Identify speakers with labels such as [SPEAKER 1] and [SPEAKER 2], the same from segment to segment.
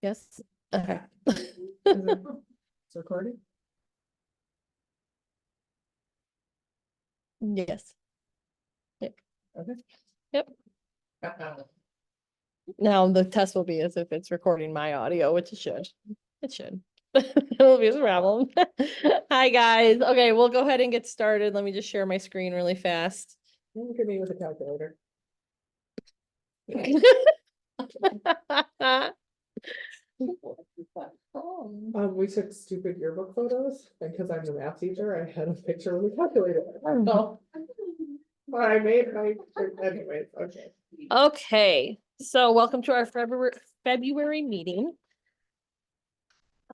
[SPEAKER 1] Yes, okay.
[SPEAKER 2] It's recording?
[SPEAKER 1] Yes,
[SPEAKER 2] Okay.
[SPEAKER 1] yep. Now the test will be as if it's recording my audio, which it should. It should. It will be a problem. Hi, guys. Okay, we'll go ahead and get started. Let me just share my screen really fast.
[SPEAKER 2] Look at me with a calculator. We took stupid yearbook photos, and because I'm the math teacher, I had a picture with a calculator. Oh. But I made my, anyways, okay.
[SPEAKER 1] Okay, so welcome to our February meeting.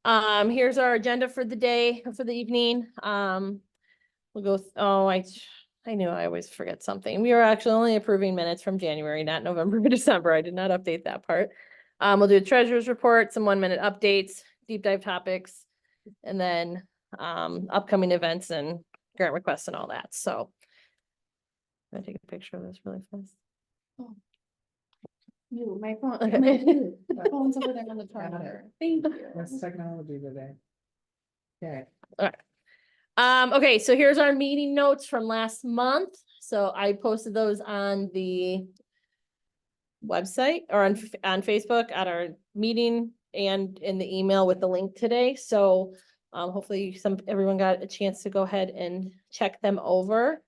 [SPEAKER 1] Here's our agenda for the day, for the evening. We'll go, I knew I always forget something. We are actually only approving minutes from January, not November or December. I did not update that part. We'll do a treasurer's report, some 1-minute updates, deep dive topics, and then upcoming events and grant requests and all that. So I'm gonna take a picture of this really fast.
[SPEAKER 3] My phone,
[SPEAKER 1] Okay.
[SPEAKER 3] my phone's over there on the charger. Thank you.
[SPEAKER 2] That's technology today. Okay.
[SPEAKER 1] Okay, so here's our meeting notes from last month. So I posted those on the website or on Facebook at our meeting and in the email with the link today. So hopefully everyone got a chance to go ahead and check them over.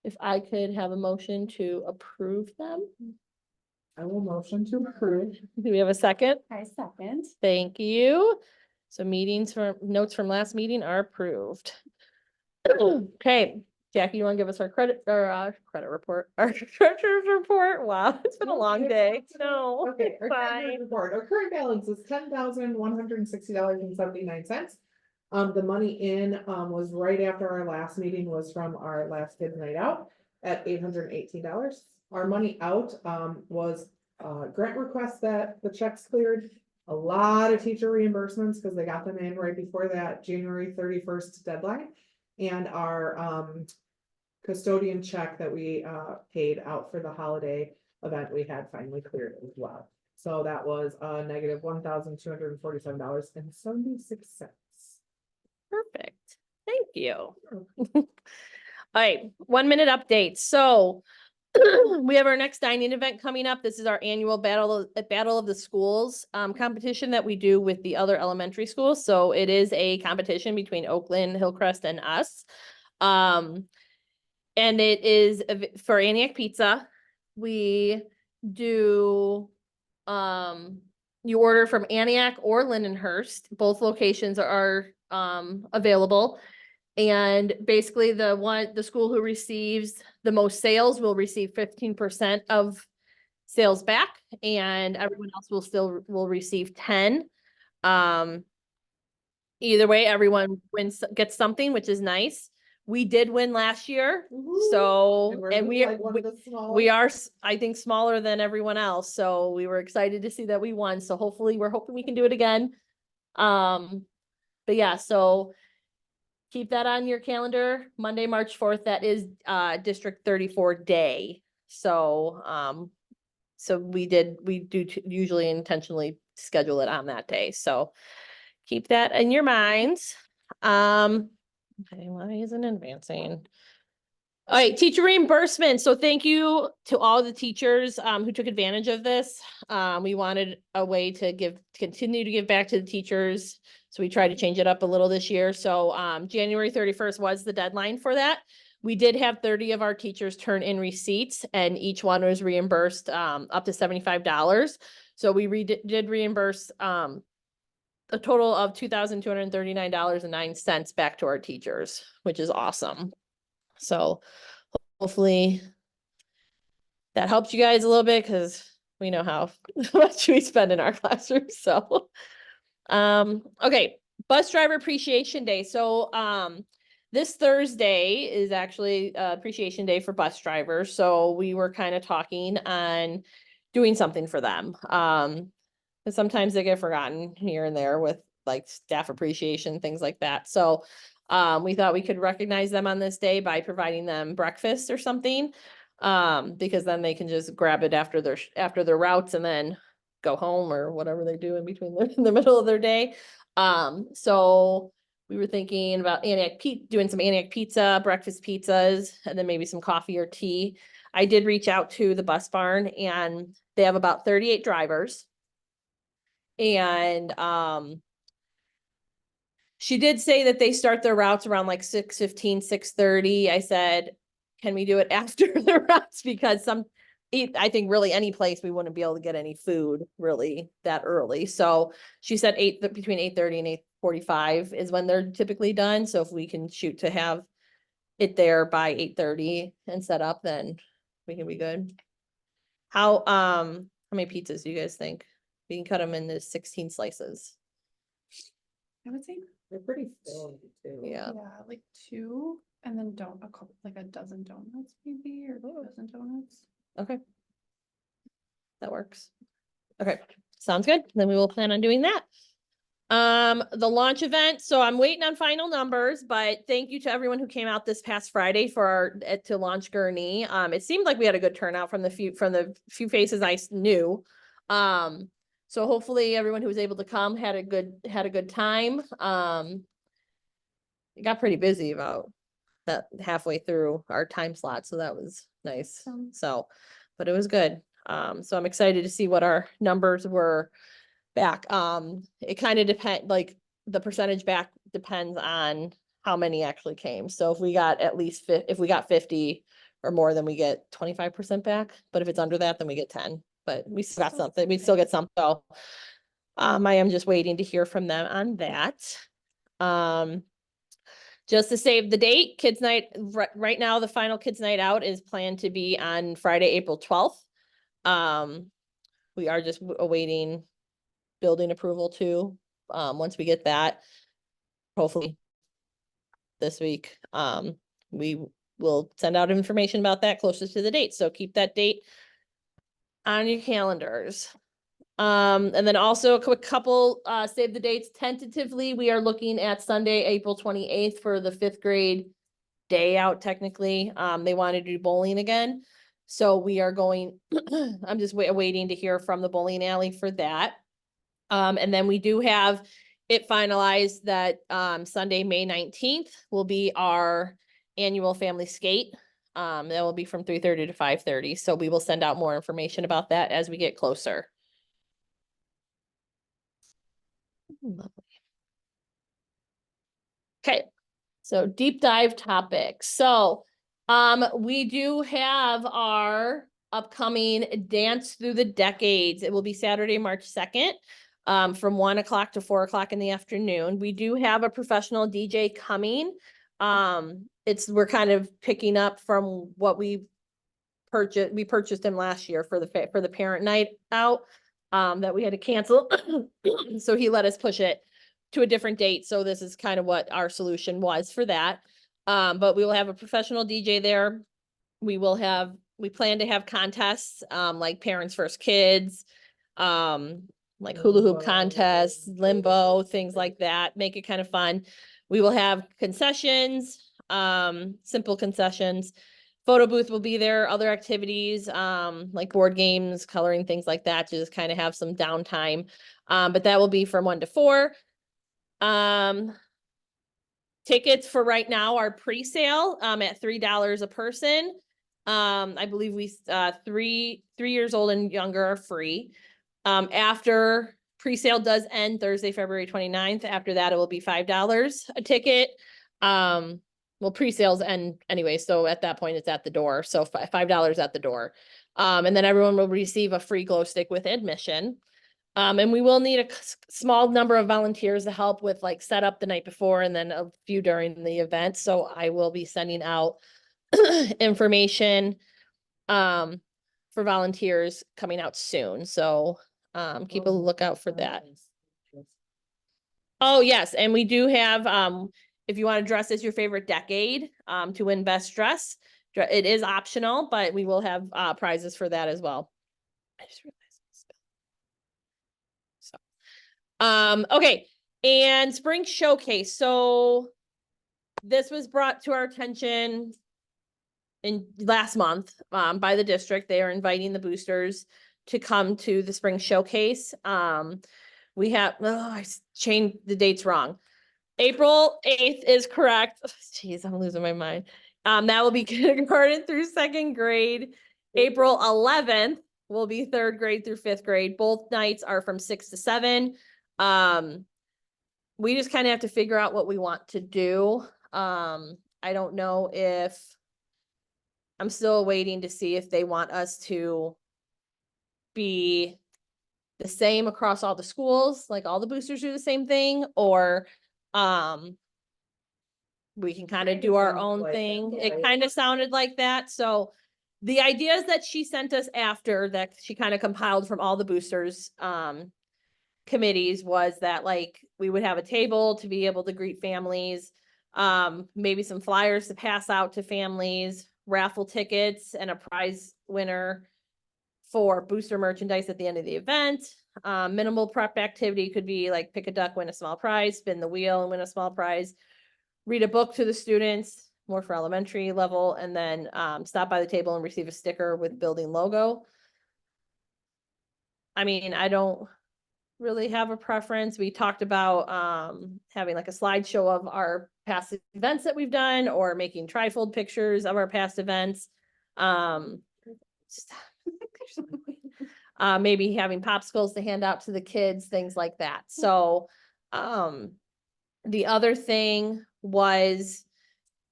[SPEAKER 1] If I could have a motion to approve them.
[SPEAKER 2] I will motion to approve.
[SPEAKER 1] Do we have a second?
[SPEAKER 3] I second.
[SPEAKER 1] Thank you. So notes from last meeting are approved. Okay, Jackie, you want to give us our credit report, our treasurer's report? Wow, it's been a long day. No,
[SPEAKER 2] Okay, our
[SPEAKER 1] fine.
[SPEAKER 2] treasurer's report. Our current balance is $10,160.79. The money in was right after our last meeting was from our last kids night out at $818. Our money out was grant requests that the checks cleared. A lot of teacher reimbursements because they got them in right before that January 31st deadline. And our custodian check that we paid out for the holiday event we had finally cleared as well. So that was negative $1,247.76.
[SPEAKER 1] Perfect. Thank you. All right, 1-minute update. So we have our next dining event coming up. This is our annual Battle of the Schools competition that we do with the other elementary schools. So it is a competition between Oakland, Hillcrest, and us. And it is for Antioch Pizza. We do you order from Antioch or Lindenhurst. Both locations are available. And basically the school who receives the most sales will receive 15% of sales back, and everyone else will receive 10. Either way, everyone gets something, which is nice. We did win last year, so we are, I think, smaller than everyone else. So we were excited to see that we won. So we're hoping we can do it again. But yeah, so keep that on your calendar. Monday, March 4th, that is District 34 day. So so we do usually intentionally schedule it on that day. So keep that in your minds. Okay, why isn't advancing? All right, teacher reimbursement. So thank you to all the teachers who took advantage of this. We wanted a way to continue to give back to the teachers. So we tried to change it up a little this year. So January 31st was the deadline for that. We did have 30 of our teachers turn in receipts, and each one was reimbursed up to $75. So we did reimburse a total of $2,239.09 back to our teachers, which is awesome. So hopefully that helps you guys a little bit, because we know how much we spend in our classroom. So, okay, bus driver appreciation day. So, this Thursday is actually appreciation day for bus drivers. So we were kind of talking on doing something for them. Because sometimes they get forgotten here and there with like staff appreciation, things like that. So we thought we could recognize them on this day by providing them breakfast or something. Because then they can just grab it after their routes and then go home or whatever they do in between in the middle of their day. So we were thinking about doing some Antioch pizza, breakfast pizzas, and then maybe some coffee or tea. I did reach out to the bus barn and they have about 38 drivers. And, she did say that they start their routes around like 6:15, 6:30. I said, can we do it after the routes? Because I think really any place we wouldn't be able to get any food really that early. So she said between 8:30 and 8:45 is when they're typically done. So if we can shoot to have it there by 8:30 and set up, then we can be good. How many pizzas do you guys think? We can cut them into 16 slices.
[SPEAKER 3] I would say,
[SPEAKER 2] They're pretty filling too.
[SPEAKER 1] Yeah.
[SPEAKER 3] like 2, and then a couple, like a dozen donuts maybe, or a dozen donuts.
[SPEAKER 1] Okay. That works. Okay, sounds good. Then we will plan on doing that. The launch event. So I'm waiting on final numbers, but thank you to everyone who came out this past Friday to launch Gurnee. It seemed like we had a good turnout from the few faces I knew. So hopefully everyone who was able to come had a good time. It got pretty busy about that halfway through our time slot, so that was nice. So, but it was good. So I'm excited to see what our numbers were back. It kind of like the percentage back depends on how many actually came. So if we got if we got 50 or more, then we get 25% back. But if it's under that, then we get 10. But we still got something. We still get something. So, I am just waiting to hear from them on that. Just to save the date, Kids Night, right now, the final Kids Night Out is planned to be on Friday, April 12th. We are just awaiting building approval too. Once we get that, hopefully this week, we will send out information about that closer to the date. So keep that date on your calendars. And then also a quick couple, save the dates tentatively. We are looking at Sunday, April 28th for the 5th grade day out technically. They wanted to do bowling again. So we are going, I'm just waiting to hear from the bowling alley for that. And then we do have it finalized that, Sunday, May 19th will be our annual family skate. That will be from 3:30 to 5:30. So we will send out more information about that as we get closer. Lovely. Okay, so deep dive topics. So, we do have our upcoming Dance Through the Decades. It will be Saturday, March 2nd, from 1 o'clock to 4 o'clock in the afternoon. We do have a professional DJ coming. We're kind of picking up from what we purchased him last year for the parent night out, that we had to cancel. So he let us push it to a different date. So this is kind of what our solution was for that. But we will have a professional DJ there. We plan to have contests, like Parents First Kids, like hula hoop contests, limbo, things like that. Make it kind of fun. We will have concessions, simple concessions. Photo booth will be there, other activities, like board games, coloring, things like that, to just kind of have some downtime. But that will be from 1 to 4. Tickets for right now are pre-sale, at $3 a person. I believe 3 years old and younger are free. After pre-sale does end Thursday, February 29th, after that, it will be $5 a ticket. Well, pre-sales end anyway, so at that point it's at the door. So $5 at the door. And then everyone will receive a free glow stick with admission. And we will need a small number of volunteers to help with like setup the night before and then a few during the event. So I will be sending out information for volunteers coming out soon. So keep a lookout for that. Oh, yes. And we do have, if you want to dress as your favorite decade, to win best dress, it is optional, but we will have prizes for that as well. I just realized. Okay. And spring showcase. So this was brought to our attention last month, by the district. They are inviting the boosters to come to the spring showcase. We have, changed the dates wrong. April 8th is correct. Jeez, I'm losing my mind. That will be kindergarten through second grade. April 11th will be third grade through fifth grade. Both nights are from 6 to 7. We just kind of have to figure out what we want to do. I don't know if I'm still waiting to see if they want us to be the same across all the schools, like all the boosters do the same thing, or we can kind of do our
[SPEAKER 2] sounds
[SPEAKER 1] own
[SPEAKER 2] like
[SPEAKER 1] thing.
[SPEAKER 2] that,
[SPEAKER 1] It
[SPEAKER 2] right?
[SPEAKER 1] kind of sounded like that. So the ideas that she sent us after that she kind of compiled from all the boosters committees was that like we would have a table to be able to greet families, maybe some flyers to pass out to families, raffle tickets and a prize winner for booster merchandise at the end of the event. Minimal prep activity could be like pick a duck, win a small prize, spin the wheel and win a small prize, read a book to the students, more for elementary level, and then stop by the table and receive a sticker with building logo. I mean, I don't really have a preference. We talked about having like a slideshow of our past events that we've done or making trifold pictures of our past events. Maybe having popsicles to hand out to the kids, things like that. So the other thing was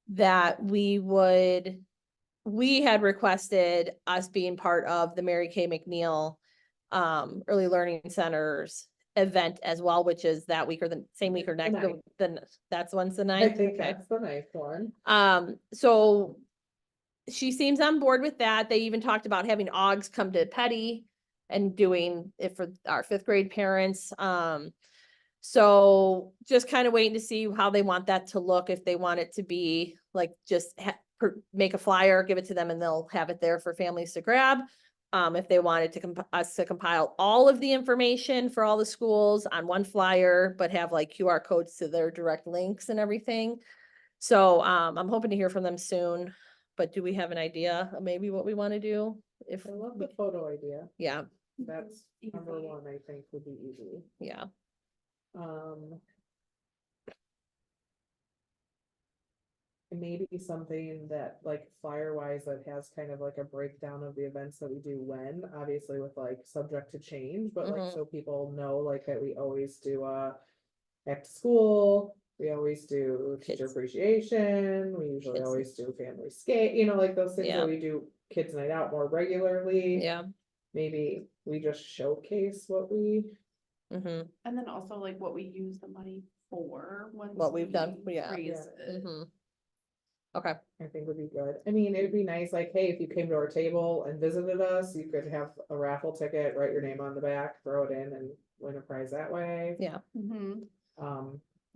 [SPEAKER 1] that we had requested us being part of the Mary Kay McNeil Early Learning Center's event as well, which is that week or the same week or next,
[SPEAKER 2] ninth.
[SPEAKER 1] then that's one's the
[SPEAKER 2] I
[SPEAKER 1] ninth.
[SPEAKER 2] think
[SPEAKER 1] Okay.
[SPEAKER 2] that's the nice one.
[SPEAKER 1] So she seems on board with that. They even talked about having Augs come to Petty and doing it for our fifth grade parents. So just kind of waiting to see how they want that to look, if they want it to be like just make a flyer, give it to them and they'll have it there for families to grab. If they wanted to us to compile all of the information for all the schools on one flyer, but have like QR codes to their direct links and everything. So I'm hoping to hear from them soon, but do we have an idea of maybe what we want to do? If,
[SPEAKER 2] I love the photo idea.
[SPEAKER 1] yeah,
[SPEAKER 2] That's number
[SPEAKER 3] Easy.
[SPEAKER 2] one, I think would be easy.
[SPEAKER 1] yeah,
[SPEAKER 2] Maybe something that like flyer wise that has kind of like a breakdown of the events that we do when, obviously with like subject to change, but like
[SPEAKER 1] Mhm.
[SPEAKER 2] so people know like that we always do back to school, we always do teacher
[SPEAKER 1] Kids.
[SPEAKER 2] appreciation, we usually
[SPEAKER 1] Kids.
[SPEAKER 2] always do family skate, you know, like those things
[SPEAKER 1] Yeah.
[SPEAKER 2] that we do kids night out more regularly.
[SPEAKER 1] yeah.
[SPEAKER 2] Maybe we just showcase what we,
[SPEAKER 1] Mm-hmm.
[SPEAKER 3] And then also like what we use the money for. once
[SPEAKER 1] What we've done,
[SPEAKER 3] we
[SPEAKER 1] yeah.
[SPEAKER 3] raise
[SPEAKER 2] Yeah.
[SPEAKER 3] it.
[SPEAKER 1] Mm-hmm. Okay,
[SPEAKER 2] I think would be good. I mean, it'd be nice, like, hey, if you came to our table and visited us, you could have a raffle ticket, write your name on the back, throw it in and win a prize that way.
[SPEAKER 1] yeah,
[SPEAKER 3] Mhm.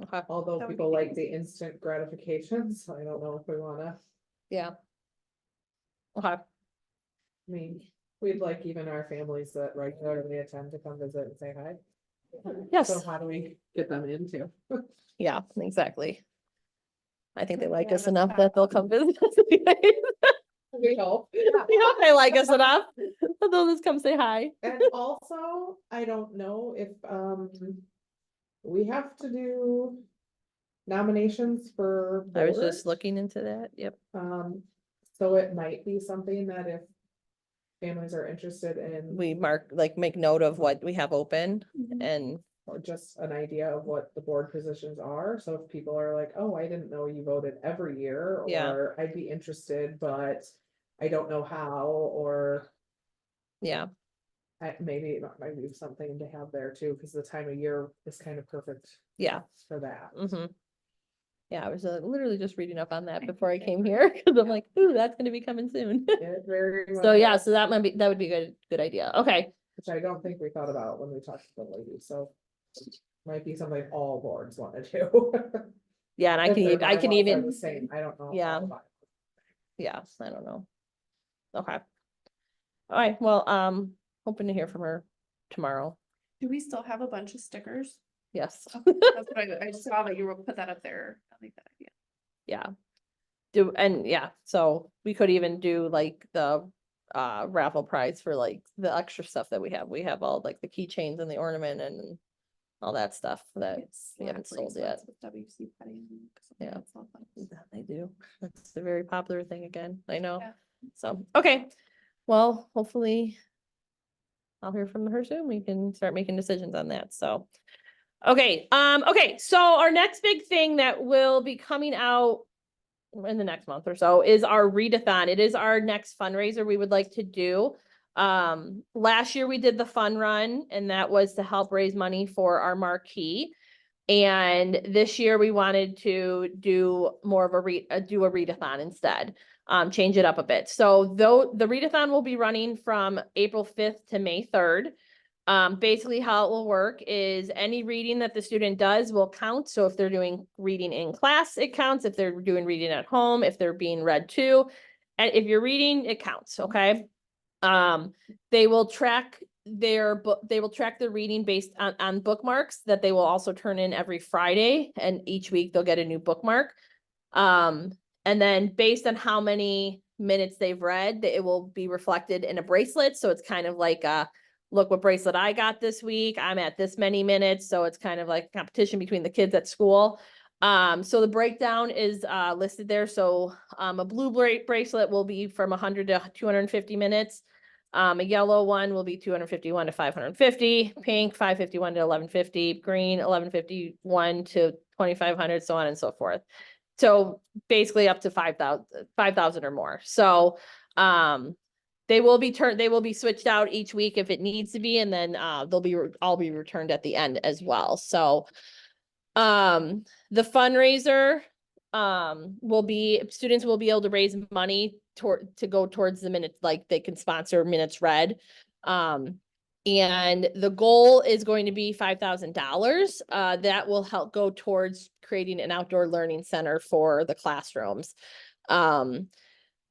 [SPEAKER 1] okay,
[SPEAKER 2] Although
[SPEAKER 3] That would
[SPEAKER 2] people
[SPEAKER 3] be
[SPEAKER 2] like
[SPEAKER 3] nice.
[SPEAKER 2] the instant gratification, so I don't know if we wanna,
[SPEAKER 1] yeah. Okay,
[SPEAKER 2] I mean, we'd like even our families that regularly attend to come visit and say hi.
[SPEAKER 1] yes,
[SPEAKER 2] So how do we get them into?
[SPEAKER 1] yeah, exactly. I think they like
[SPEAKER 3] Yeah,
[SPEAKER 1] us
[SPEAKER 3] that's
[SPEAKER 1] enough
[SPEAKER 3] fine.
[SPEAKER 1] that they'll come visit us anyways.
[SPEAKER 2] We hope.
[SPEAKER 1] We hope they like us enough, that they'll just come say hi.
[SPEAKER 2] And also, I don't know if, we have to do nominations for
[SPEAKER 1] I was
[SPEAKER 2] boards.
[SPEAKER 1] just looking into that, yep.
[SPEAKER 2] So it might be something that if families are interested in,
[SPEAKER 1] We make note of what we have open
[SPEAKER 3] Mhm.
[SPEAKER 1] and,
[SPEAKER 2] or just an idea of what the board positions are, so if people are like, oh, I didn't know you voted every year,
[SPEAKER 1] Yeah.
[SPEAKER 2] or I'd be interested, but I don't know how, or
[SPEAKER 1] yeah,
[SPEAKER 2] maybe it might be something to have there too, because the time of year is kind of perfect
[SPEAKER 1] yeah.
[SPEAKER 2] for that.
[SPEAKER 1] Mm-hmm. Yeah, I was literally just reading up on that before I came here, cause I'm like, ooh, that's gonna be coming soon.
[SPEAKER 2] It very
[SPEAKER 1] So
[SPEAKER 2] much
[SPEAKER 1] yeah,
[SPEAKER 2] is,
[SPEAKER 1] so that would be good idea. Okay,
[SPEAKER 2] which I don't think we thought about when we talked to the lady, so might be something all boards want to do.
[SPEAKER 1] yeah, and I
[SPEAKER 2] If
[SPEAKER 1] can
[SPEAKER 2] their
[SPEAKER 1] even, I can
[SPEAKER 2] bylaws are
[SPEAKER 1] even,
[SPEAKER 2] the same, I don't know.
[SPEAKER 1] Yeah.
[SPEAKER 2] all about it.
[SPEAKER 1] yeah, I don't know. Okay. All right, well, hoping to hear from her tomorrow.
[SPEAKER 3] Do we still have a bunch of stickers?
[SPEAKER 1] Yes,
[SPEAKER 3] That's what I just saw that you wrote, put that up there. I like that idea.
[SPEAKER 1] yeah. So we could even do like the raffle prize for like the extra stuff that we have. We have all like the keychains and the ornament and all that stuff that we haven't sold yet.
[SPEAKER 3] With WC Petty.
[SPEAKER 1] Yeah. They do. That's a very popular thing again. I know.
[SPEAKER 3] Yeah.
[SPEAKER 1] So, okay. Well, hopefully I'll hear from her soon. We can start making decisions on that. So, okay. Okay. So our next big thing that will be coming out in the next month or so is our readathon. It is our next fundraiser we would like to do. Last year we did the fun run and that was to help raise money for our marquee. And this year we wanted to do more of do a readathon instead, change it up a bit. So though the readathon will be running from April 5th to May 3rd. Basically how it will work is any reading that the student does will count. So if they're doing reading in class, it counts. If they're doing reading at home, if they're being read to, and if you're reading, it counts. Okay. They will track their reading based on bookmarks that they will also turn in every Friday, and each week they'll get a new bookmark. And then based on how many minutes they've read, it will be reflected in a bracelet. So it's kind of like look what bracelet I got this week. I'm at this many minutes. So it's kind of like a competition between the kids at school. So the breakdown is listed there. So a blue bracelet will be from 100 to 250 minutes. A yellow one will be 251 to 550, pink 551 to 1150, green 1151 to 2500, so on and so forth. So basically up to 5,000 or more. So they will be switched out each week if it needs to be, and then they'll all be returned at the end as well. So the fundraiser students will be able to raise money to go towards the minutes, like they can sponsor minutes read. And the goal is going to be $5,000. That will help go towards creating an outdoor learning center for the classrooms.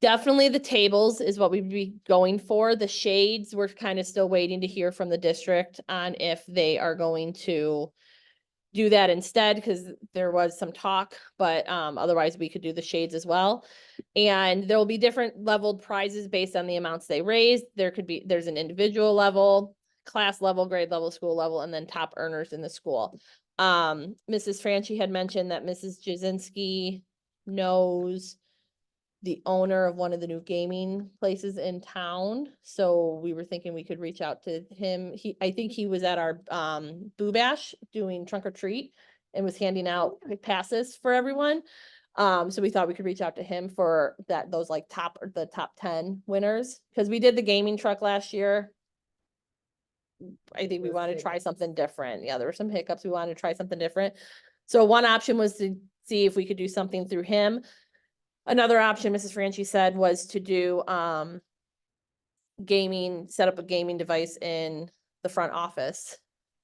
[SPEAKER 1] Definitely the tables is what we'd be going for. The shades, we're kind of still waiting to hear from the district on if they are going to do that instead, because there was some talk, but otherwise we could do the shades as well. And there will be different leveled prizes based on the amounts they raised. There's an individual level, class level, grade level, school level, and then top earners in the school. Mrs. Franchi had mentioned that Mrs. Jasinski knows the owner of one of the new gaming places in town. So we were thinking we could reach out to him. I think he was at our Boo Bash doing trunk or treat and was handing out passes for everyone. So we thought we could reach out to him for those like the top 10 winners. Cause we did the gaming truck last year. I think we wanted to try something different. Yeah, there were some hiccups. We wanted to try something different. So one option was to see if we could do something through him. Another option, Mrs. Franchi said, was to do set up a gaming device in the front office.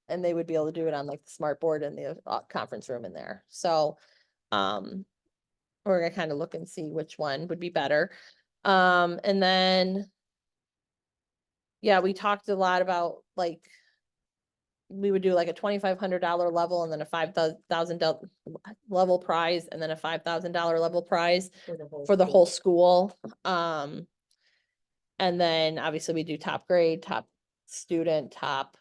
[SPEAKER 1] And they would be able to do it on like the smart board in the conference room in there. So we're gonna kind of look and see which one would be better. And then, yeah, we talked a lot about like, we would do like a $2,500 level and then a $5,000 level prize and then a $5,000 level prize for the whole school. And then obviously we do top grade, top student, top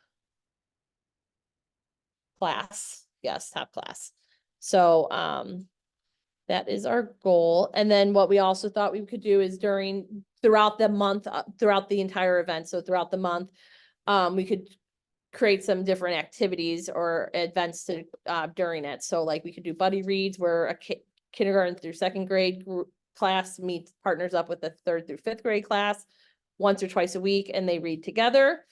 [SPEAKER 1] class. Yes, top class. So that is our goal. And then what we also thought we could do is throughout the month, throughout the entire event. So throughout the month, we could create some different activities or events to during it. So like we could do buddy reads where a kindergarten through second grade class partners up with the 3rd through 5th grade class once or twice a week and they read together.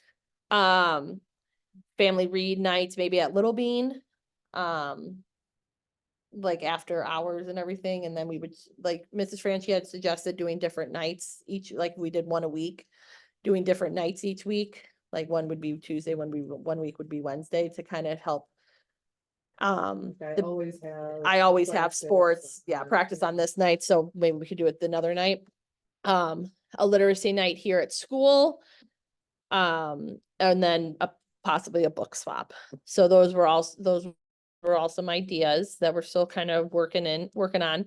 [SPEAKER 1] Family read nights, maybe at Little Bean, like after hours and everything. And then we would, like Mrs. Franchi had suggested, doing different nights like we did one a week, doing different nights each week. Like one would be Tuesday, one week would be Wednesday to kind of help. I always have sports, practice on this night. So maybe we could do it another night. A literacy night here at school. And then possibly a book swap. So those were all some ideas that we're still kind of working on.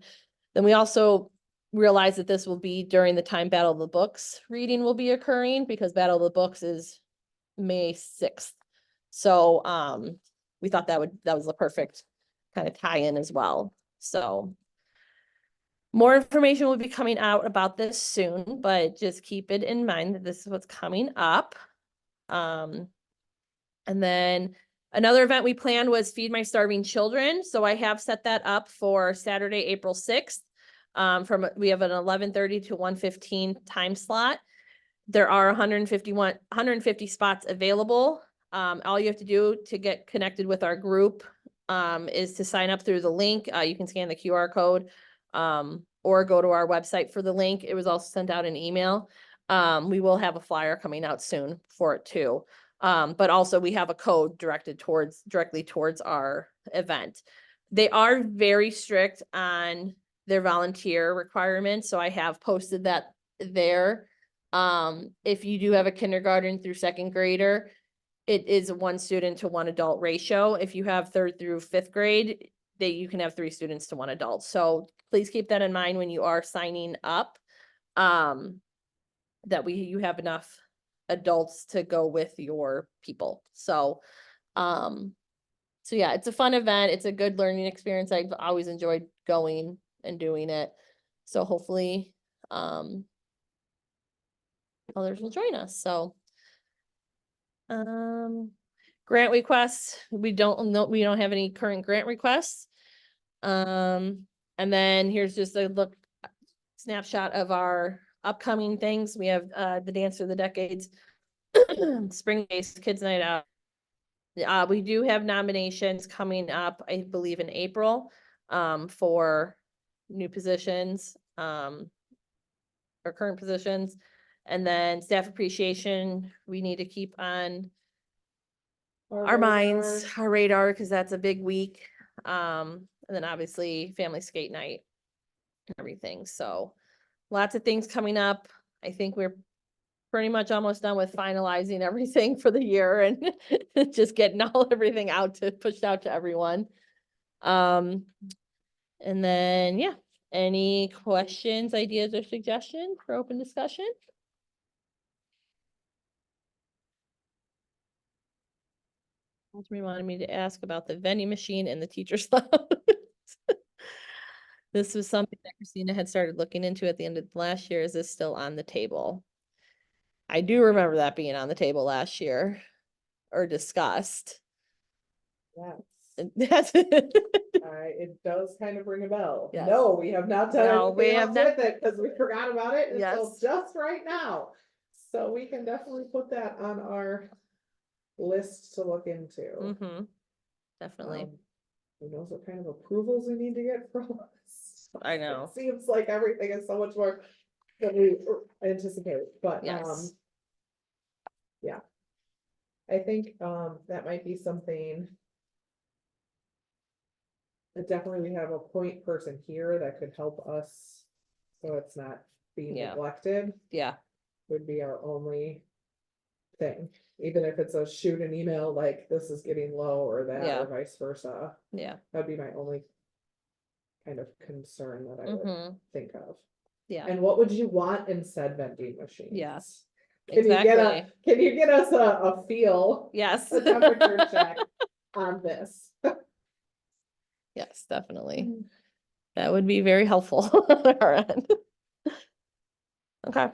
[SPEAKER 1] Then we also realize that this will be during the time Battle of the Books reading will be occurring, because Battle of the Books is May 6th. So, we thought that was the perfect kind of tie-in as well. So more information will be coming out about this soon, but just keep it in mind that this is what's coming up. And then another event we planned was Feed My Starving Children. So I have set that up for Saturday, April 6th. We have an 11:30 to 1:15 time slot. There are 150 spots available. All you have to do to get connected with our group is to sign up through the link. You can scan the QR code or go to our website for the link. It was also sent out an email. We will have a flyer coming out soon for it too. But also we have a code directly towards our event. They are very strict on their volunteer requirements, so I have posted that there. If you do have a kindergarten through second grader, it is a 1 student to 1 adult ratio. If you have 3rd through 5th grade, you can have 3 students to 1 adult. So please keep that in mind when you are signing up. That you have enough adults to go with your people. So yeah, it's a fun event. It's a good learning experience. I've always enjoyed going and doing it. So hopefully, others will join us. So, grant requests, we don't have any current grant requests. And then here's just a snapshot of our upcoming things. We have, the Dance of the Decades, Spring-based Kids Night Out. We do have nominations coming up, I believe in April, for new positions, or current positions. And then staff appreciation, we need to keep on our minds, our radar, because that's a big week. And then obviously family skate night and everything. So lots of things coming up. I think we're pretty much almost done with finalizing everything for the year and just getting everything pushed out to everyone. And then, yeah, any questions, ideas, or suggestions for open discussion? Somebody wanted me to ask about the vending machine and the teacher's lounge. This was something that Christina had started looking into at the end of last year. Is this still on the table? I do remember that being on the table last year or discussed.
[SPEAKER 2] Yes.
[SPEAKER 1] And that's
[SPEAKER 2] It does kind of ring a bell.
[SPEAKER 1] Yes.
[SPEAKER 2] No, we have not done
[SPEAKER 1] No, we
[SPEAKER 2] anything
[SPEAKER 1] have
[SPEAKER 2] else
[SPEAKER 1] not.
[SPEAKER 2] with it because we forgot about it until
[SPEAKER 1] Yes.
[SPEAKER 2] just right now. So we can definitely put that on our list to look into.
[SPEAKER 1] Mm-hmm. Definitely.
[SPEAKER 2] Who knows what kind of approvals we need to get from us?
[SPEAKER 1] I know.
[SPEAKER 2] It seems like everything is so much more than we anticipate, but
[SPEAKER 1] Yes.
[SPEAKER 2] yeah. I think that might be something. Definitely we have a point person here that could help us, so it's not being
[SPEAKER 1] Yeah.
[SPEAKER 2] neglected,
[SPEAKER 1] Yeah.
[SPEAKER 2] would be our only thing. Even if it's a shoot an email like this is getting low or that,
[SPEAKER 1] Yeah.
[SPEAKER 2] or vice versa,
[SPEAKER 1] Yeah.
[SPEAKER 2] that'd be my only kind of concern that I would
[SPEAKER 1] Mm-hmm.
[SPEAKER 2] think of.
[SPEAKER 1] Yeah.
[SPEAKER 2] And what would you want in said vending machines?
[SPEAKER 1] Yes.
[SPEAKER 2] Can
[SPEAKER 1] Exactly.
[SPEAKER 2] can you get us a feel,
[SPEAKER 1] Yes.
[SPEAKER 2] a temperature check on this?
[SPEAKER 1] Yes, definitely. That would be very helpful on our end. Okay.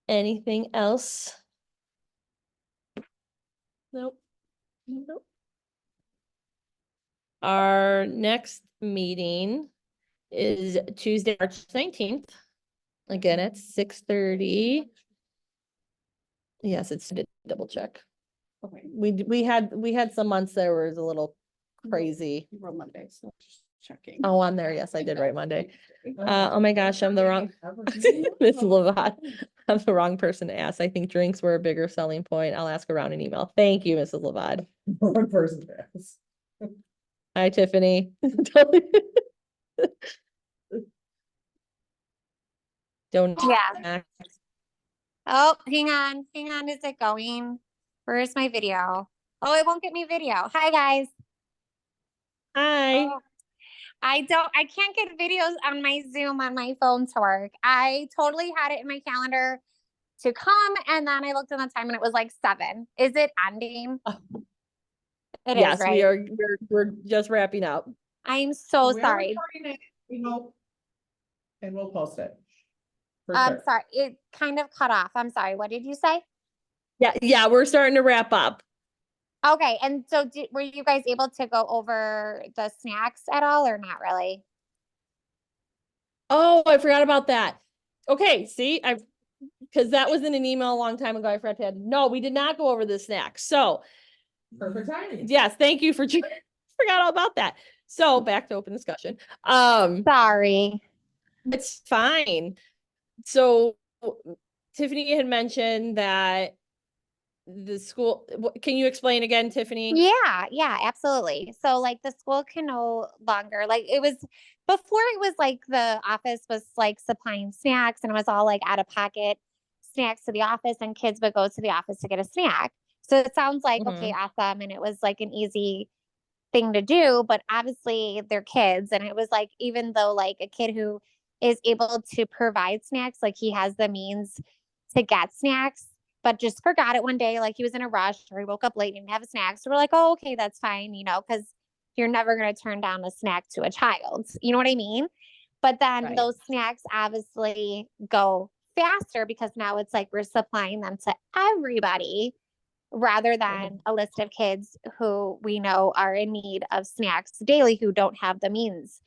[SPEAKER 1] Anything else? Nope. Nope. Our next meeting is Tuesday, March 19th. Again, at 6:30. Yes, it's to double check.
[SPEAKER 3] Okay,
[SPEAKER 1] We had some months there where it was a little crazy.
[SPEAKER 3] you wrote Monday, so just checking.
[SPEAKER 1] Oh, on there. Yes, I did write Monday. Oh my gosh, I'm the wrong. Miss Levat, I'm the wrong person to ask. I think drinks were a bigger selling point. I'll ask around an email. Thank you, Mrs. Levad.
[SPEAKER 2] One person pass.
[SPEAKER 1] Hi, Tiffany. Don't.
[SPEAKER 4] Yeah. Oh, hang on. Hang on. Is it going? Where's my video? Oh, it won't get me video. Hi, guys.
[SPEAKER 1] Hi.
[SPEAKER 4] Oh, I can't get videos on my Zoom on my phone to work. I totally had it in my calendar to come, and then I looked at the time and it was like 7. Is it ending? It is,
[SPEAKER 1] Yes,
[SPEAKER 4] right?
[SPEAKER 1] we are, we're just wrapping up.
[SPEAKER 4] I'm so
[SPEAKER 2] We are
[SPEAKER 4] sorry.
[SPEAKER 2] recording it, you know, and we'll post it. For
[SPEAKER 4] I'm
[SPEAKER 2] sure.
[SPEAKER 4] sorry. It kind of cut off. I'm sorry. What did you say?
[SPEAKER 1] Yeah, we're starting to wrap up.
[SPEAKER 4] Okay. And so were you guys able to go over the snacks at all or not really?
[SPEAKER 1] Oh, I forgot about that. Okay, see, because that was in an email a long time ago. I forgot to add, no, we did not go over the snacks. So
[SPEAKER 2] Perfect timing.
[SPEAKER 1] yes, thank you for, forgot all about that. So back to open discussion.
[SPEAKER 4] Sorry.
[SPEAKER 1] It's fine. So Tiffany had mentioned that the school, can you explain again, Tiffany?
[SPEAKER 4] Yeah, absolutely. So like the school can no longer like it was before it was like the office was like supplying snacks and it was all like out of pocket snacks to the office and kids would go to the office to get a snack. So it sounds like okay, awesome. And it was like an easy thing to do, but obviously they're kids. And it was like, even though like a kid who is able to provide snacks, like he has the means to get snacks, but just forgot it one day, like he was in a rush or he woke up late and didn't have a snack. So we're like, oh, okay, that's fine, you know, because you're never going to turn down a snack to a child. You know what I mean? But then
[SPEAKER 1] Right.
[SPEAKER 4] those snacks obviously go faster because now it's like we're supplying them to everybody rather than a list of kids who we know are in need of snacks daily who don't have the means.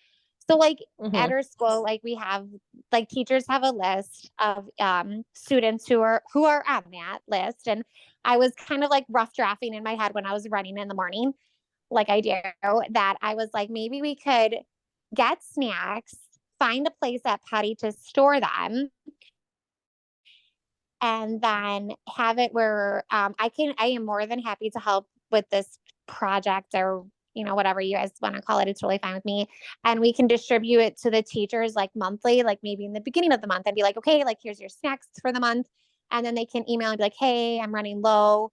[SPEAKER 4] So like at our school, like we have like teachers have a list of students who are on that list. And I was kind of like rough drafting in my head when I was running in the morning, like I do, that I was like, maybe we could get snacks, find a place at Petty to store them, and then have it where I am more than happy to help with this project or, you know, whatever you guys want to call it. It's really fine with me. And we can distribute it to the teachers like monthly, like maybe in the beginning of the month and be like, okay, like here's your snacks for the month. And then they can email and be like, hey, I'm running low.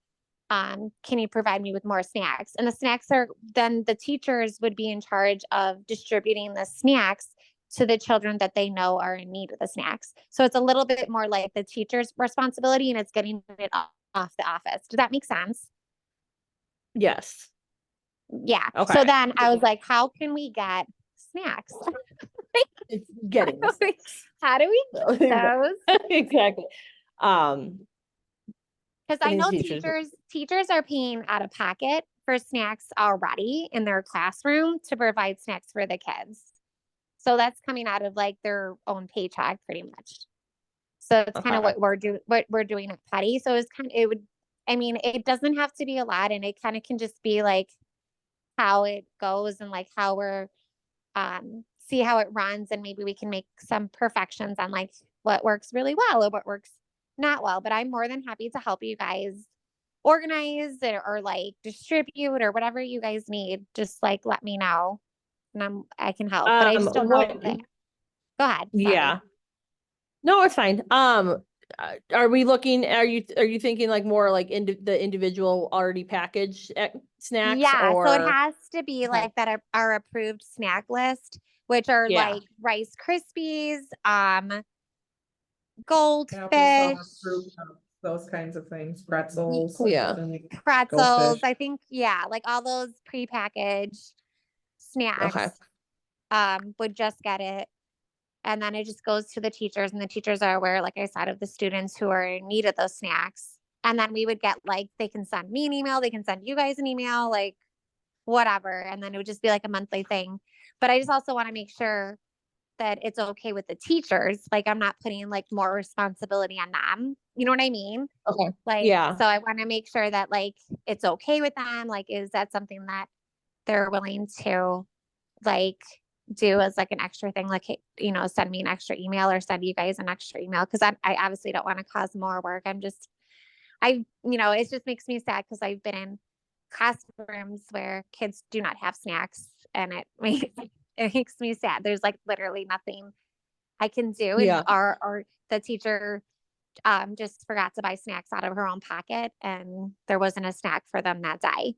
[SPEAKER 4] Can you provide me with more snacks? And the snacks are then the teachers would be in charge of distributing the snacks to the children that they know are in need of the snacks. So it's a little bit more like the teacher's responsibility and it's getting it off the office. Does that make sense?
[SPEAKER 1] Yes.
[SPEAKER 4] Yeah.
[SPEAKER 1] Okay.
[SPEAKER 4] So then I was like, how can we get snacks?
[SPEAKER 1] It's getting this.
[SPEAKER 4] How do we get those?
[SPEAKER 1] Exactly.
[SPEAKER 4] Because I
[SPEAKER 1] getting
[SPEAKER 4] know
[SPEAKER 1] teachers.
[SPEAKER 4] teachers are paying out of pocket for snacks already in their classroom to provide snacks for the kids. So that's coming out of like their own paycheck pretty much. So it's kind of what we're doing at Petty. So it's kind of, it doesn't have to be a lot and it kind of can just be like how it goes and like how we're see how it runs and maybe we can make some perfections on like what works really well or what works not well. But I'm more than happy to help you guys organize it or like distribute or whatever you guys need. Just like let me know and I can help. But I just don't know that. Go ahead.
[SPEAKER 1] Yeah.
[SPEAKER 4] Sorry.
[SPEAKER 1] No, it's fine. Are we looking, are you thinking like more like the individual already packaged snacks?
[SPEAKER 4] Yeah,
[SPEAKER 1] or?
[SPEAKER 4] so it has to be like that our approved snack list, which are like Rice Krispies, Goldfish,
[SPEAKER 2] Applesauce, fruit cups, those kinds of things, pretzels.
[SPEAKER 1] Yeah.
[SPEAKER 4] pretzels.
[SPEAKER 2] Goldfish.
[SPEAKER 4] I think, yeah, like all those prepackaged snacks.
[SPEAKER 1] Okay.
[SPEAKER 4] Would just get it. And then it just goes to the teachers, and the teachers are aware, like I said, of the students who are in need of those snacks. And then we would get like, they can send me an email, they can send you guys an email, like whatever. And then it would just be like a monthly thing. But I just also want to make sure that it's okay with the teachers. Like I'm not putting like more responsibility on them. You know what I mean?
[SPEAKER 1] Okay.
[SPEAKER 4] Like,
[SPEAKER 1] Yeah.
[SPEAKER 4] so I want to make sure that like it's okay with them. Like, is that something that they're willing to like do as like an extra thing? Like, hey, you know, send me an extra email or send you guys an extra email. Cause I obviously don't want to cause more work. You know, it just makes me sad because I've been in classrooms where kids do not have snacks and it makes me sad. There's like literally nothing I can do.
[SPEAKER 1] Yeah.
[SPEAKER 4] And or the teacher just forgot to buy snacks out of her own pocket and there wasn't a snack for them that day.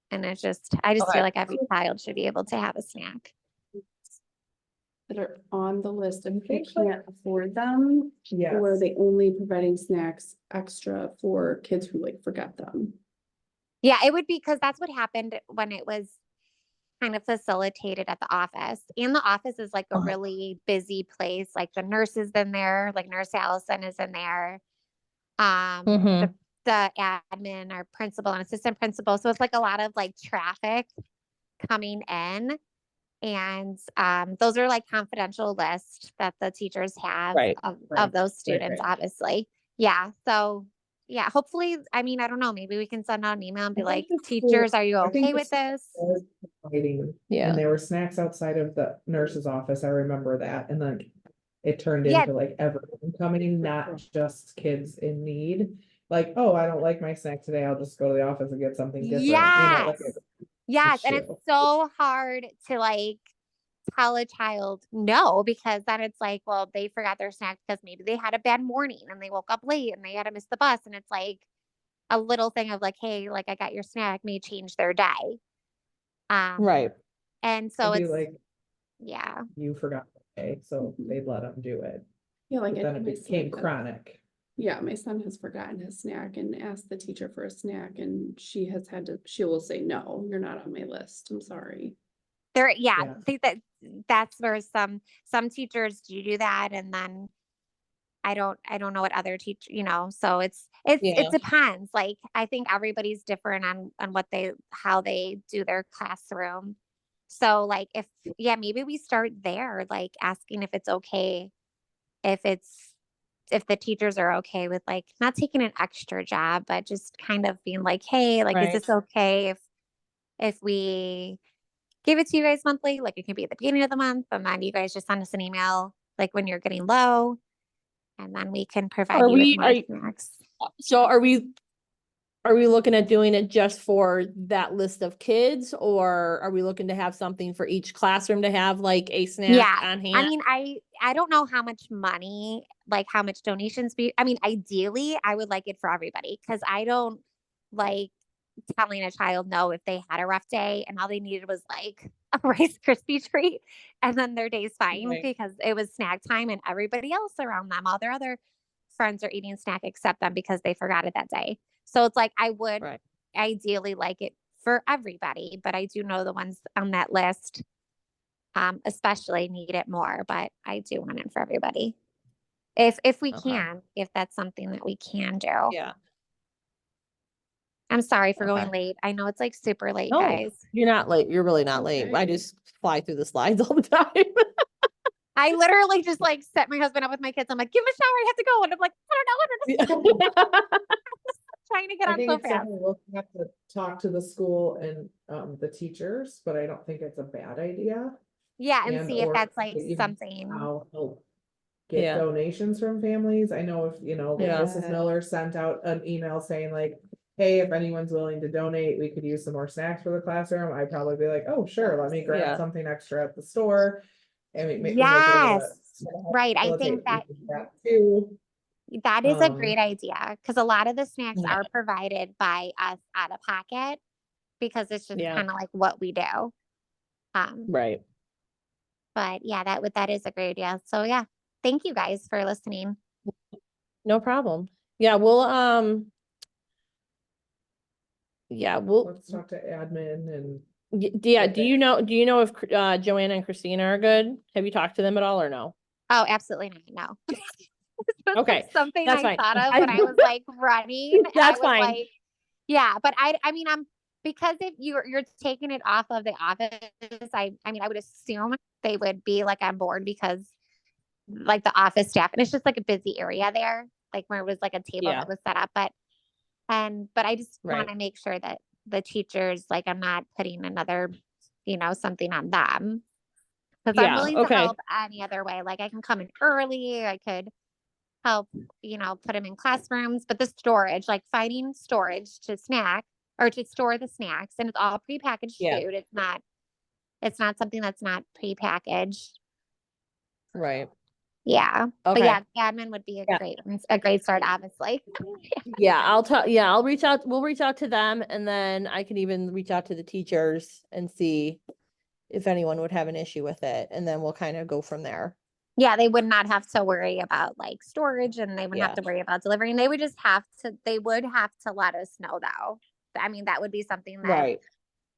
[SPEAKER 4] And it's just, I just feel like every child should be able to have a snack.
[SPEAKER 3] that are on the list if they
[SPEAKER 2] think so.
[SPEAKER 3] can't afford them?
[SPEAKER 2] Yes.
[SPEAKER 3] Or are they only providing snacks extra for kids who like forget them?
[SPEAKER 4] Yeah, it would be, because that's what happened when it was kind of facilitated at the office. And the office is like a
[SPEAKER 2] Uh-huh.
[SPEAKER 4] really busy place. Like the nurse is in there, like Nurse Allison is in there. The admin, our principal and assistant principal. So it's like a lot of like traffic coming in. And those are like confidential lists that the teachers have
[SPEAKER 1] Right,
[SPEAKER 4] of
[SPEAKER 2] right,
[SPEAKER 4] those students,
[SPEAKER 2] right.
[SPEAKER 4] obviously. Yeah. So yeah, hopefully, I mean, I don't know, maybe we can send out an email and be
[SPEAKER 2] I
[SPEAKER 4] like,
[SPEAKER 2] think the school-
[SPEAKER 4] teachers, are you
[SPEAKER 2] I think
[SPEAKER 4] okay
[SPEAKER 2] the
[SPEAKER 4] with
[SPEAKER 2] school
[SPEAKER 4] this?
[SPEAKER 2] was providing,
[SPEAKER 1] Yeah.
[SPEAKER 2] And there were snacks outside of the nurse's office. I remember that. And then it turned
[SPEAKER 4] Yeah.
[SPEAKER 2] into like everyone coming, not just kids in need. Like, oh, I don't like my snack today. I'll just go to the office and get something different. You know, like
[SPEAKER 4] Yes. Yes. And it's
[SPEAKER 2] issue.
[SPEAKER 4] so hard to like tell a child no, because then it's like, well, they forgot their snack because maybe they had a bad morning and they woke up late and they had to miss the bus. And it's like a little thing of like, hey, like I got your snack may change their day.
[SPEAKER 1] right.
[SPEAKER 4] And so
[SPEAKER 2] It'd be
[SPEAKER 4] it's,
[SPEAKER 2] like,
[SPEAKER 4] yeah.
[SPEAKER 2] you forgot, okay, so they'd let them do it.
[SPEAKER 3] Yeah, like.
[SPEAKER 2] But
[SPEAKER 3] I
[SPEAKER 2] then it
[SPEAKER 3] think my son
[SPEAKER 2] became
[SPEAKER 3] has-
[SPEAKER 2] chronic.
[SPEAKER 3] Yeah, my son has forgotten his snack and asked the teacher for a snack and she will say, no, you're not on my list. I'm sorry.
[SPEAKER 4] Yeah,
[SPEAKER 2] Yeah.
[SPEAKER 4] I think that's where some teachers do that. And then I don't know what other so it
[SPEAKER 1] Yeah.
[SPEAKER 4] depends. Like, I think everybody's different on how they do their classroom. So like maybe we start there, like asking if it's okay, if the teachers are okay with like not taking an extra job, but just kind of being like, hey, like, is
[SPEAKER 1] Right.
[SPEAKER 4] this okay if we give it to you guys monthly? Like, it can be at the beginning of the month, and then you guys just send us an email like when you're getting low, and then we can provide you with more snacks.
[SPEAKER 1] So are we looking at doing it just for that list of kids, or are we looking to have something for each classroom to have like a snack
[SPEAKER 4] Yeah,
[SPEAKER 1] on hand?
[SPEAKER 4] I mean, I don't know how much money, like how much donations I mean, ideally, I would like it for everybody, because I don't like telling a child no if they had a rough day and all they needed was like a Rice Krispie treat, and then their day's fine
[SPEAKER 1] Right.
[SPEAKER 4] because it was snack time and everybody else around them, all their other friends are eating snack except them because they forgot it that day. So it's like, I would
[SPEAKER 1] Right.
[SPEAKER 4] ideally like it for everybody, but I do know the ones on that list especially need it more, but I do want it for everybody. If we
[SPEAKER 1] Okay.
[SPEAKER 4] can, if that's something that we can do.
[SPEAKER 1] Yeah.
[SPEAKER 4] I'm sorry for going
[SPEAKER 1] Okay.
[SPEAKER 4] late. I know it's like super late,
[SPEAKER 1] No,
[SPEAKER 4] guys.
[SPEAKER 1] you're not late. You're really not late. I
[SPEAKER 3] Okay.
[SPEAKER 1] just fly through the slides all the time.
[SPEAKER 4] I literally just like set my husband up with my kids. I'm like, give him a shower. I have to go. And I'm like, I don't know. Trying to get
[SPEAKER 2] I
[SPEAKER 4] on
[SPEAKER 2] think
[SPEAKER 4] so
[SPEAKER 2] it's
[SPEAKER 4] fast.
[SPEAKER 2] something we'll have to talk to the school and the teachers, but I don't think it's a bad idea.
[SPEAKER 4] Yeah. And see if
[SPEAKER 2] or
[SPEAKER 4] that's like
[SPEAKER 2] even
[SPEAKER 4] something.
[SPEAKER 2] How help get
[SPEAKER 1] Yeah.
[SPEAKER 2] donations from families. I know if,
[SPEAKER 1] Yeah.
[SPEAKER 2] Mrs. Miller sent out an email saying like, hey, if anyone's willing to donate, we could use some more snacks for the classroom. I'd probably be like, oh, sure, let me grab
[SPEAKER 1] Yeah.
[SPEAKER 2] something extra at the store. And we make
[SPEAKER 4] Yes. Right. I think that
[SPEAKER 2] too.
[SPEAKER 4] that is a great idea, because a lot of the snacks
[SPEAKER 1] Yeah.
[SPEAKER 4] are provided by us out of pocket because it's just
[SPEAKER 1] Yeah.
[SPEAKER 4] kind of like what we do.
[SPEAKER 1] Right.
[SPEAKER 4] But yeah, that is a great idea. So yeah, thank you guys for listening.
[SPEAKER 1] No problem. Yeah, we'll
[SPEAKER 2] Let's talk to admin and
[SPEAKER 1] yeah,
[SPEAKER 2] Okay.
[SPEAKER 1] do you know if Joanna and Christina are good? Have you talked to them at all or no?
[SPEAKER 4] Oh, absolutely not. No. This was, like,
[SPEAKER 1] Okay,
[SPEAKER 4] something
[SPEAKER 1] that's
[SPEAKER 4] I
[SPEAKER 1] fine.
[SPEAKER 4] thought of
[SPEAKER 1] I-
[SPEAKER 4] when I was like running. And I
[SPEAKER 1] That's
[SPEAKER 4] was
[SPEAKER 1] fine.
[SPEAKER 4] like, yeah, but I mean, because if you're taking it off of the office, I mean, I would assume they would be like on board, because like the office staff, and it's just like a busy area there, like where it was like a table
[SPEAKER 1] Yeah.
[SPEAKER 4] that was set up. But I just
[SPEAKER 1] Right.
[SPEAKER 4] want to make sure that the teachers, like, I'm not putting another, something on them. Because I'm
[SPEAKER 1] Yeah,
[SPEAKER 4] willing
[SPEAKER 1] okay.
[SPEAKER 4] to help any other way. Like, I can come in early. I could help, put them in classrooms. But the storage, like finding storage to snack or to store the snacks, and it's all prepackaged
[SPEAKER 1] Yeah.
[SPEAKER 4] food. It's not something that's not prepackaged.
[SPEAKER 1] Right.
[SPEAKER 4] Yeah. But
[SPEAKER 1] Okay.
[SPEAKER 4] yeah, admin would be
[SPEAKER 1] Yeah.
[SPEAKER 4] a great start, obviously.
[SPEAKER 1] Yeah, I'll reach out, we'll reach out to them, and then I can even reach out to the teachers and see if anyone would have an issue with it, and then we'll kind of go from there.
[SPEAKER 4] Yeah, they would not have to worry about like storage and they wouldn't have to worry about delivering. They would just have to, they would have to let us know though. I mean, that would be something that,
[SPEAKER 1] Right,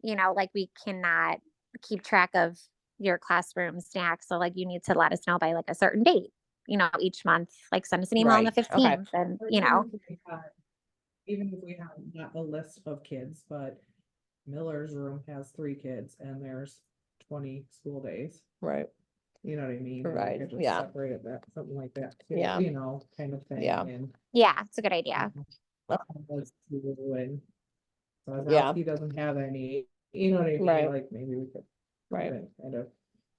[SPEAKER 4] you know, like we cannot keep track of your classroom snacks. So like you need to let us know by like a certain date, you know, each month, like send us an email on the
[SPEAKER 1] Right, okay.
[SPEAKER 4] 15th and, you know,
[SPEAKER 2] Even if we have not a list of kids, but Miller's room has 3 kids and there's 20 school days.
[SPEAKER 1] right,
[SPEAKER 2] You know what I mean? And we
[SPEAKER 1] Right,
[SPEAKER 2] could just
[SPEAKER 1] yeah.
[SPEAKER 2] Separate it, that, something like that, too,
[SPEAKER 1] Yeah.
[SPEAKER 2] you know, kind of thing.
[SPEAKER 1] Yeah.
[SPEAKER 2] And
[SPEAKER 4] yeah, it's a good idea.
[SPEAKER 2] was to win. So
[SPEAKER 1] Yeah.
[SPEAKER 2] he doesn't have any, you know what I mean?
[SPEAKER 1] Right.
[SPEAKER 2] Like maybe we could.
[SPEAKER 1] right,
[SPEAKER 2] Kind of.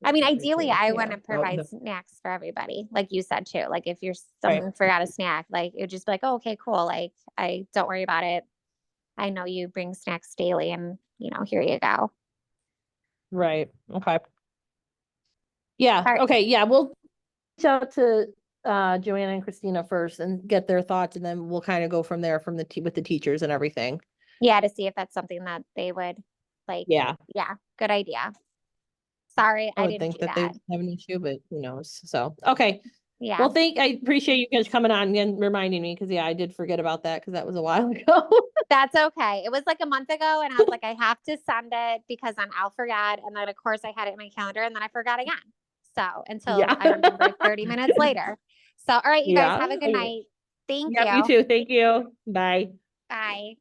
[SPEAKER 4] I mean,
[SPEAKER 2] that way,
[SPEAKER 4] ideally,
[SPEAKER 2] too.
[SPEAKER 4] I
[SPEAKER 1] yeah.
[SPEAKER 4] want to
[SPEAKER 2] Well,
[SPEAKER 4] provide
[SPEAKER 2] the-
[SPEAKER 4] snacks for everybody, like you said too. Like if you're
[SPEAKER 1] Right.
[SPEAKER 4] someone forgot a snack, like it would just be like, oh, okay, cool. Like I don't worry about it. I know you bring snacks daily, and you know, here you go.
[SPEAKER 1] Right, okay. Yeah,
[SPEAKER 4] Alright.
[SPEAKER 1] okay, yeah, we'll reach out to Joanna and Christina first and get their thoughts, and then we'll kind of go from there from with the teachers and everything.
[SPEAKER 4] Yeah, to see if that's something that they would like.
[SPEAKER 1] Yeah,
[SPEAKER 4] Yeah, good idea. Sorry,
[SPEAKER 1] I
[SPEAKER 4] I
[SPEAKER 1] would
[SPEAKER 4] didn't
[SPEAKER 1] think
[SPEAKER 4] do
[SPEAKER 1] that they
[SPEAKER 4] that.
[SPEAKER 1] have an issue, but who knows, so, okay.
[SPEAKER 4] Yeah,
[SPEAKER 1] Well, I appreciate you guys coming on and reminding me, because yeah, I did forget about that, because that was a while ago.
[SPEAKER 4] that's okay. It was like a month ago, and I was like, I have to send it because I'll forget. And then of course I had it in my calendar, and then I forgot again. So until
[SPEAKER 1] Yeah.
[SPEAKER 4] I remembered 30 minutes later. So all right, you guys
[SPEAKER 1] Yeah.
[SPEAKER 4] have a good night. Thank
[SPEAKER 1] Yep,
[SPEAKER 4] you.
[SPEAKER 1] you too, thank you, bye.
[SPEAKER 4] Bye.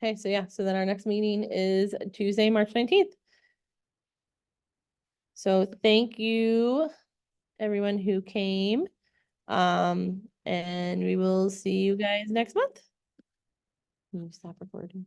[SPEAKER 1] Okay, so yeah, so then our next meeting is Tuesday, March 19th. So thank you, everyone who came. And we will see you guys next month. Can you stop recording?